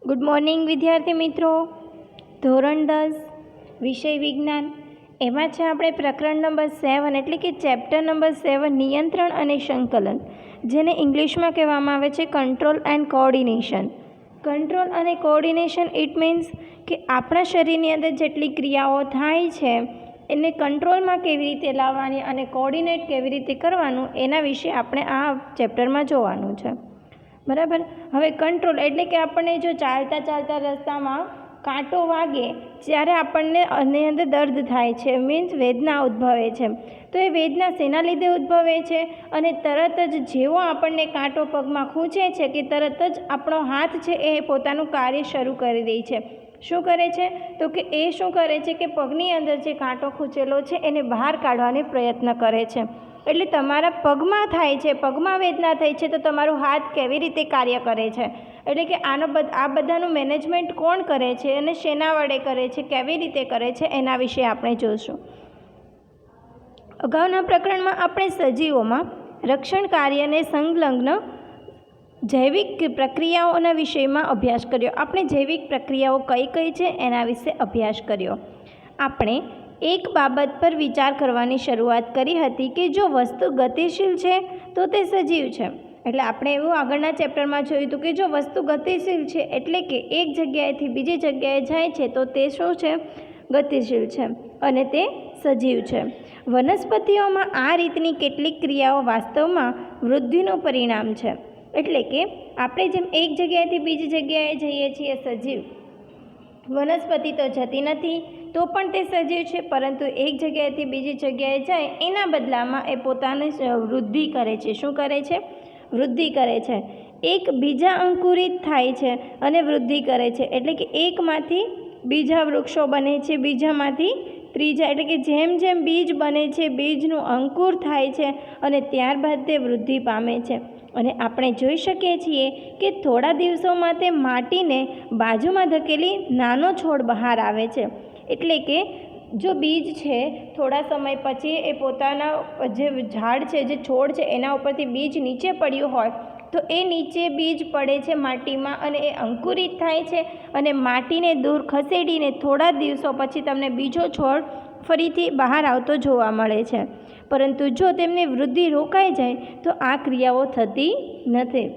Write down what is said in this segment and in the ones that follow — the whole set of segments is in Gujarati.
ગુડ મોર્નિંગ વિદ્યાર્થી મિત્રો. ધોરણ 10 વિષય વિજ્ઞાન, એમાં છે આપણે પ્રકરણ નંબર 7 એટલે કે ચેપ્ટર નંબર 7 નિયંત્રણ અને સંકલન, જેને ઇંગ્લિશમાં કહેવામાં આવે છે કંટ્રોલ એન્ડ કોઓર્ડિનેશન. કંટ્રોલ અને કોઓર્ડિનેશન ઇટ મીન્સ કે આપણા શરીરની અંદર જેટલી ક્રિયાઓ થાય છે એને કંટ્રોલમાં કેવી રીતે લાવવાની અને કોઓર્ડિનેટ કેવી રીતે કરવાનું એના વિશે આપણે આ ચેપ્ટરમાં જોવાનું છે. બરાબર. હવે કંટ્રોલ એટલે કે આપણને જો ચાલતા રસ્તામાં કાંટો વાગે ત્યારે આપણને એની અંદર દર્દ થાય છે, મીન્સ વેદના ઉદ્ભવે છે. તો એ વેદના શેના લીધે ઉદ્ભવે છે અને તરત જ જેવો આપણને કાંટો પગમાં ખૂંચે છે કે તરત જ આપણો હાથ છે એ પોતાનું કાર્ય શરૂ કરી દે છે. શું કરે છે? તો કે એ શું કરે છે કે પગની અંદર જે કાંટો ખૂંચેલો છે એને બહાર કાઢવાનો પ્રયત્ન કરે છે. એટલે તમારા પગમાં થાય છે, પગમાં વેદના થઈ છે તો તમારો હાથ કેવી રીતે કાર્ય કરે છે, એટલે કે આ બધાનું મેનેજમેન્ટ કોણ કરે છે અને શેના વડે કરે છે, કેવી રીતે કરે છે એના વિશે આપણે જોઈશું. અગાઉના પ્રકરણમાં આપણે સજીવોમાં રક્ષણ કાર્યને સંલગ્ન જૈવિક પ્રક્રિયાઓના વિષયમાં અભ્યાસ કર્યો. આપણે જૈવિક પ્રક્રિયાઓ કઈ કઈ છે એના વિશે અભ્યાસ કર્યો. આપણે એક બાબત પર વિચાર કરવાની શરૂઆત કરી હતી કે જો વસ્તુ ગતિશીલ છે તો તે સજીવ છે. એટલે આપણે એવું આગળના ચેપ્ટરમાં જોયું હતું કે જો વસ્તુ ગતિશીલ છે એટલે કે એક જગ્યાએથી બીજી જગ્યાએ જાય છે તો તે શું છે? ગતિશીલ છે અને તે સજીવ છે. વનસ્પતિઓમાં આ રીતની કેટલીક ક્રિયાઓ વાસ્તવમાં વૃદ્ધિનું પરિણામ છે. એટલે કે આપણે જેમ એક જગ્યાએથી બીજી જગ્યાએ જઈએ છીએ સજીવ, વનસ્પતિ તો જતી નથી તો પણ તે સજીવ છે, પરંતુ એક જગ્યાએથી બીજી જગ્યાએ જાય એના બદલામાં એ પોતાની વૃદ્ધિ કરે છે. શું કરે છે? વૃદ્ધિ કરે છે. એક બીજા અંકુરિત થાય છે અને વૃદ્ધિ કરે છે. એટલે કે એકમાંથી બીજા વૃક્ષો બને છે, બીજામાંથી ત્રીજા, એટલે કે જેમ જેમ બીજ બને છે બીજનું અંકુર થાય છે અને ત્યારબાદ તે વૃદ્ધિ પામે છે. અને આપણે જોઈ શકીએ છીએ કે થોડા દિવસોમાં તે માટીને બાજુમાં ધકેલી નાનો છોડ બહાર આવે છે. એટલે કે જો બીજ છે થોડા સમય પછી એ પોતાના જે ઝાડ છે, જે છોડ છે એના ઉપરથી બીજ નીચે પડ્યું હોય તો એ નીચે બીજ પડે છે માટીમાં અને એ અંકુરિત થાય છે અને માટીને દૂર ખસેડીને થોડા દિવસો પછી તમને બીજો છોડ ફરીથી બહાર આવતો જોવા મળે છે. પરંતુ જો તેમની વૃદ્ધિ રોકાઈ જાય તો આ ક્રિયાઓ થતી નથી.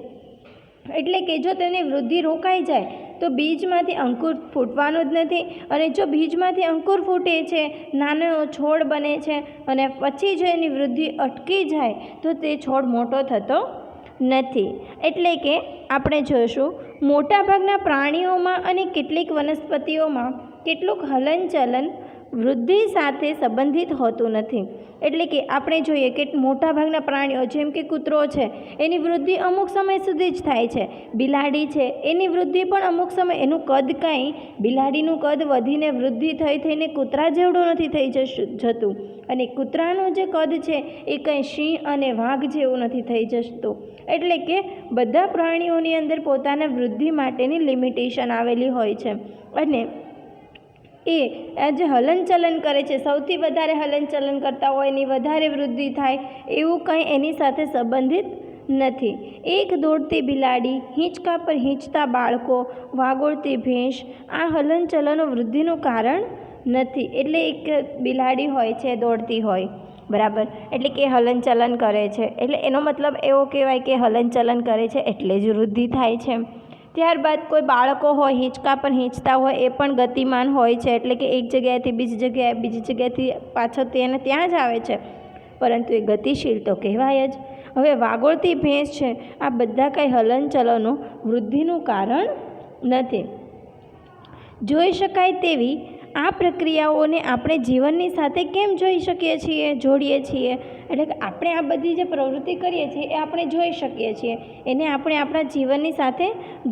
એટલે કે જો તેની વૃદ્ધિ રોકાઈ જાય તો બીજમાંથી અંકુર ફૂટવાનું જ નથી, અને જો બીજમાંથી અંકુર ફૂટે છે, નાનો છોડ બને છે અને પછી જો એની વૃદ્ધિ અટકી જાય તો તે છોડ મોટો થતો નથી. એટલે કે આપણે જોઈશું મોટાભાગના પ્રાણીઓમાં અને કેટલીક વનસ્પતિઓમાં કેટલુંક હલનચલન વૃદ્ધિ સાથે સંબંધિત હોતું નથી. એટલે કે આપણે જોઈએ કે મોટાભાગના પ્રાણીઓ જેમ કે કૂતરો છે એની વૃદ્ધિ અમુક સમય સુધી જ થાય છે. બિલાડી છે એની વૃદ્ધિ પણ અમુક સમય, એનું કદ કાંઈ, બિલાડીનું કદ વધીને વૃદ્ધિ થઈને કૂતરા જેવડું નથી થઈ જતું, અને કૂતરાનું જે કદ છે એ કંઈ સિંહ અને વાઘ જેવું નથી થઈ જતું. એટલે કે બધા પ્રાણીઓની અંદર પોતાના વૃદ્ધિ માટેની લિમિટેશન આવેલી હોય છે. અને એ જે હલનચલન કરે છે, સૌથી વધારે હલનચલન કરતા હોય એની વધારે વૃદ્ધિ થાય એવું કંઈ એની સાથે સંબંધિત નથી. એક દોડતી બિલાડી, હિંચકા પર હિંચતા બાળકો, વાગોળતી ભેંસ આ હલનચલનો વૃદ્ધિનું કારણ નથી. એટલે એક બિલાડી હોય છે દોડતી હોય, બરાબર, એટલે કે હલનચલન કરે છે, એટલે એનો મતલબ એવો કહેવાય કે હલનચલન કરે છે એટલે જ વૃદ્ધિ થાય છે. ત્યારબાદ કોઈ બાળકો હોય હિંચકા પર હિંચતા હોય એ પણ ગતિમાન હોય છે, એટલે કે એક જગ્યાએથી બીજી જગ્યાએથી પાછો તેને ત્યાં જ આવે છે, પરંતુ એ ગતિશીલ તો કહેવાય જ. હવે વાગોળતી ભેંસ છે, આ બધા કંઈ હલનચલનો વૃદ્ધિનું કારણ નથી. જોઈ શકાય તેવી આ પ્રક્રિયાઓને આપણે જીવનની સાથે કેમ જોડીએ છીએ? એટલે કે આપણે આ બધી જે પ્રવૃત્તિ કરીએ છીએ એ આપણે જોઈ શકીએ છીએ, એને આપણે આપણા જીવનની સાથે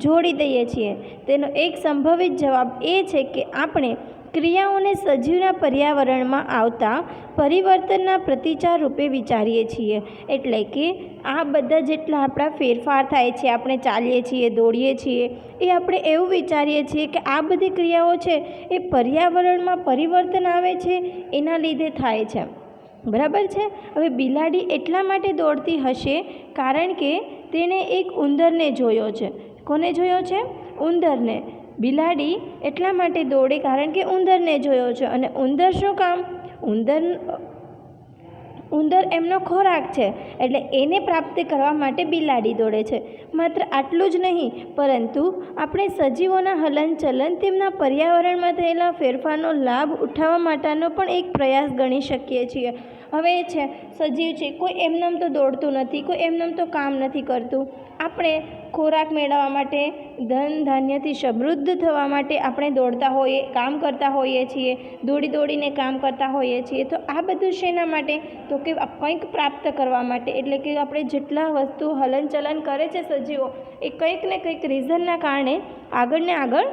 જોડી દઈએ છીએ. તેનો એક સંભવિત જવાબ એ છે કે આપણે ક્રિયાઓને સજીવના પર્યાવરણમાં આવતા પરિવર્તનના પ્રતિચાર રૂપે વિચારીએ છીએ. એટલે કે આ બધા જેટલા આપણા ફેરફાર થાય છે, આપણે ચાલીએ છીએ, દોડીએ છીએ, એ આપણે એવું વિચારીએ છીએ કે આ બધી ક્રિયાઓ છે એ પર્યાવરણમાં પરિવર્તન આવે છે એના લીધે થાય છે. બરાબર છે. હવે બિલાડી એટલા માટે દોડતી હશે કારણ કે તેણે એક ઉંદરને જોયો છે. કોને જોયો છે? ઉંદરને. બિલાડી એટલા માટે દોડે કારણ કે ઉંદરને જોયો છે, અને ઉંદર શું કામ? ઉંદર એમનો ખોરાક છે, એટલે એને પ્રાપ્ત કરવા માટે બિલાડી દોડે છે. માત્ર આટલું જ નહીં, પરંતુ આપણે સજીવોના હલનચલન, તેમના પર્યાવરણમાં થયેલા ફેરફારનો લાભ ઉઠાવવા માટેનો પણ એક પ્રયાસ ગણી શકીએ છીએ. હવે છે સજીવ છે, કોઈ એમનેમ તો દોડતું નથી, કોઈ એમનેમ તો કામ નથી કરતું. આપણે ખોરાક મેળવવા માટે, ધન ધાન્યથી સમૃદ્ધ થવા માટે આપણે દોડતા હોઈએ, કામ કરતા હોઈએ છીએ, દોડી દોડીને કામ કરતા હોઈએ છીએ. તો આ બધું શેના માટે? તો કે કંઈક પ્રાપ્ત કરવા માટે. એટલે કે આપણે જેટલા વસ્તુ હલનચલન કરે છે સજીવો, એ કંઈક ને કંઈક રીઝનના કારણે આગળ ને આગળ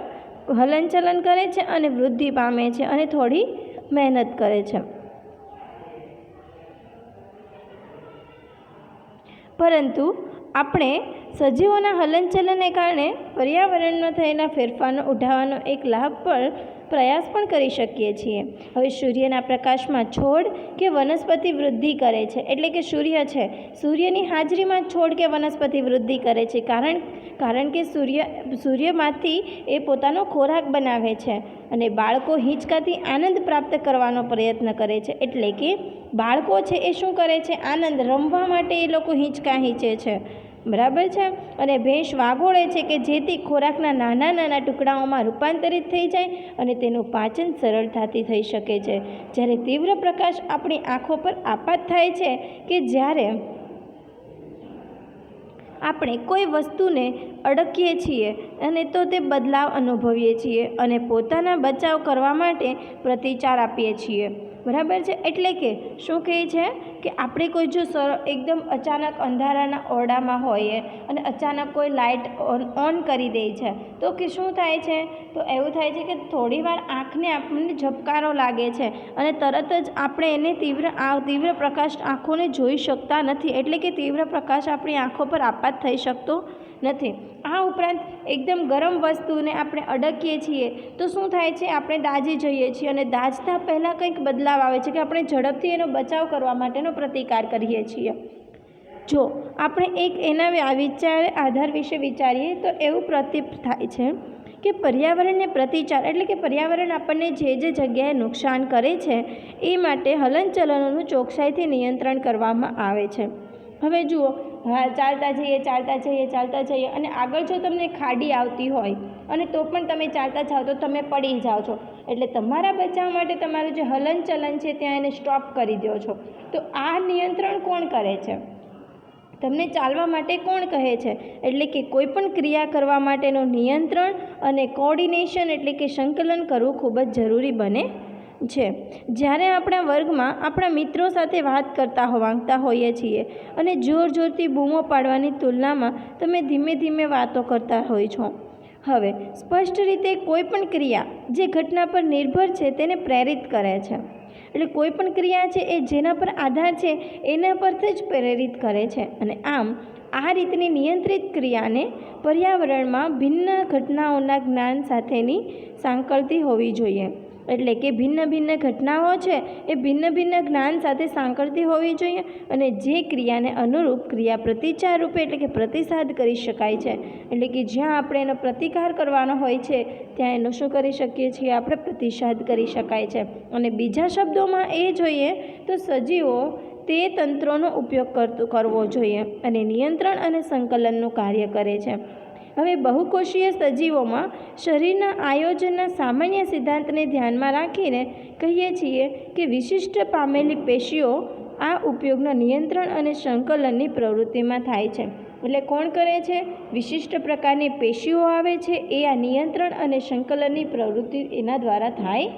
હલનચલન કરે છે અને વૃદ્ધિ પામે છે અને થોડી મહેનત કરે છે. પરંતુ આપણે સજીવોના હલનચલનને કારણે પર્યાવરણમાં થયેલા ફેરફારનો ઉઠાવવાનો એક લાભ પર પ્રયાસ પણ કરી શકીએ છીએ. હવે સૂર્યના પ્રકાશમાં છોડ કે વનસ્પતિ વૃદ્ધિ કરે છે. એટલે કે સૂર્ય છે, સૂર્યની હાજરીમાં છોડ કે વનસ્પતિ વૃદ્ધિ કરે છે. કારણ કે સૂર્યમાંથી એ પોતાનો ખોરાક બનાવે છે, અને બાળકો હિંચકાથી આનંદ પ્રાપ્ત કરવાનો પ્રયત્ન કરે છે. એટલે કે બાળકો છે એ શું કરે છે? આનંદ, રમવા માટે એ લોકો હિંચકા હીંચે છે. બરાબર છે. અને ભેંસ વાગોળે છે કે જેથી ખોરાકના નાના નાના ટુકડાઓમાં રૂપાંતરિત થઈ જાય અને તેનું પાચન સરળતાથી થઈ શકે છે. જ્યારે તીવ્ર પ્રકાશ આપણી આંખો પર આપાત થાય છે કે જ્યારે આપણે કોઈ વસ્તુને અડકીએ છીએ અને તો તે બદલાવ અનુભવીએ છીએ અને પોતાના બચાવ કરવા માટે પ્રતિચાર આપીએ છીએ. બરાબર છે. એટલે કે શું કહે છે કે આપણે કોઈ જો એકદમ અચાનક અંધારાના ઓરડામાં હોઈએ અને અચાનક કોઈ લાઇટ ઓન કરી દે છે, તો કે શું થાય છે? તો એવું થાય છે કે થોડીવાર આંખને આપણને ઝબકારો લાગે છે અને તરત જ આપણે એને તીવ્ર પ્રકાશ આંખોને જોઈ શકતા નથી. એટલે કે તીવ્ર પ્રકાશ આપણી આંખો પર આપાત થઈ શકતો નથી. આ ઉપરાંત એકદમ ગરમ વસ્તુને આપણે અડકીએ છીએ તો શું થાય છે? આપણે દાઝી જઈએ છીએ, અને દાઝતા પહેલાં કંઈક બદલાવ આવે છે કે આપણે ઝડપથી એનો બચાવ કરવા માટેનો પ્રતિકાર કરીએ છીએ. જો આપણે એક એના આધાર વિશે વિચારીએ તો એવું પ્રતીત થાય છે કે પર્યાવરણને પ્રતિચાર, એટલે કે પર્યાવરણ આપણને જે જગ્યાએ નુકસાન કરે છે એ માટે હલનચલનોનું ચોકસાઈથી નિયંત્રણ કરવામાં આવે છે. હવે જુઓ, ચાલતા જઈએ અને આગળ જો તમને ખાડી આવતી હોય અને તો પણ તમે ચાલતા જાઓ તો તમે પડી જાઓ છો. એટલે તમારા બચાવ માટે તમારું જે હલનચલન છે ત્યાં એને સ્ટોપ કરી દો છો. તો આ નિયંત્રણ કોણ કરે છે? તમને ચાલવા માટે કોણ કહે છે? એટલે કે કોઈ પણ ક્રિયા કરવા માટેનું નિયંત્રણ અને કોઓર્ડિનેશન, એટલે કે સંકલન કરવું ખૂબ જ જરૂરી બને છે. જ્યારે આપણા વર્ગમાં આપણા મિત્રો સાથે વાત કરતા માંગતા હોઈએ છીએ અને જોરથી બૂમો પાડવાની તુલનામાં તમે ધીમે ધીમે વાતો કરતા હોય છો. હવે સ્પષ્ટ રીતે કોઈ પણ ક્રિયા જે ઘટના પર નિર્ભર છે તેને પ્રેરિત કરે છે. એટલે કોઈ પણ ક્રિયા છે એ જેના પર આધાર છે એના પરથી જ પ્રેરિત કરે છે. અને આમ આ રીતની નિયંત્રિત ક્રિયાને પર્યાવરણમાં ભિન્ન ઘટનાઓના જ્ઞાન સાથેની સાંકળતી હોવી જોઈએ. એટલે કે ભિન્ન ઘટનાઓ છે એ ભિન્ન જ્ઞાન સાથે સાંકળતી હોવી જોઈએ, અને જે ક્રિયાને અનુરૂપ ક્રિયા પ્રતિચાર રૂપે, એટલે કે પ્રતિસાદ કરી શકાય છે. એટલે કે જ્યાં આપણે એનો પ્રતિકાર કરવાનો હોય છે ત્યાં એનો શું કરી શકીએ છીએ? આપણે પ્રતિસાદ કરી શકાય છે. અને બીજા શબ્દોમાં એ જોઈએ તો સજીવો તે તંત્રોનો ઉપયોગ કરવો જોઈએ અને નિયંત્રણ અને સંકલનનું કાર્ય કરે છે. હવે બહુકોષીય સજીવોમાં શરીરના આયોજનના સામાન્ય સિદ્ધાંતને ધ્યાનમાં રાખીને કહીએ છીએ કે વિશિષ્ટ પામેલી પેશીઓ આ ઉપયોગના નિયંત્રણ અને સંકલનની પ્રવૃત્તિમાં થાય છે. એટલે કોણ કરે છે? વિશિષ્ટ પ્રકારની પેશીઓ આવે છે, એ આ નિયંત્રણ અને સંકલનની પ્રવૃત્તિ એના દ્વારા થાય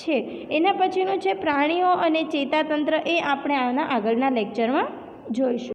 છે. એના પછીનું છે પ્રાણીઓ અને ચેતાતંત્ર. એ આપણે આગળના લેક્ચરમાં જોઈશું.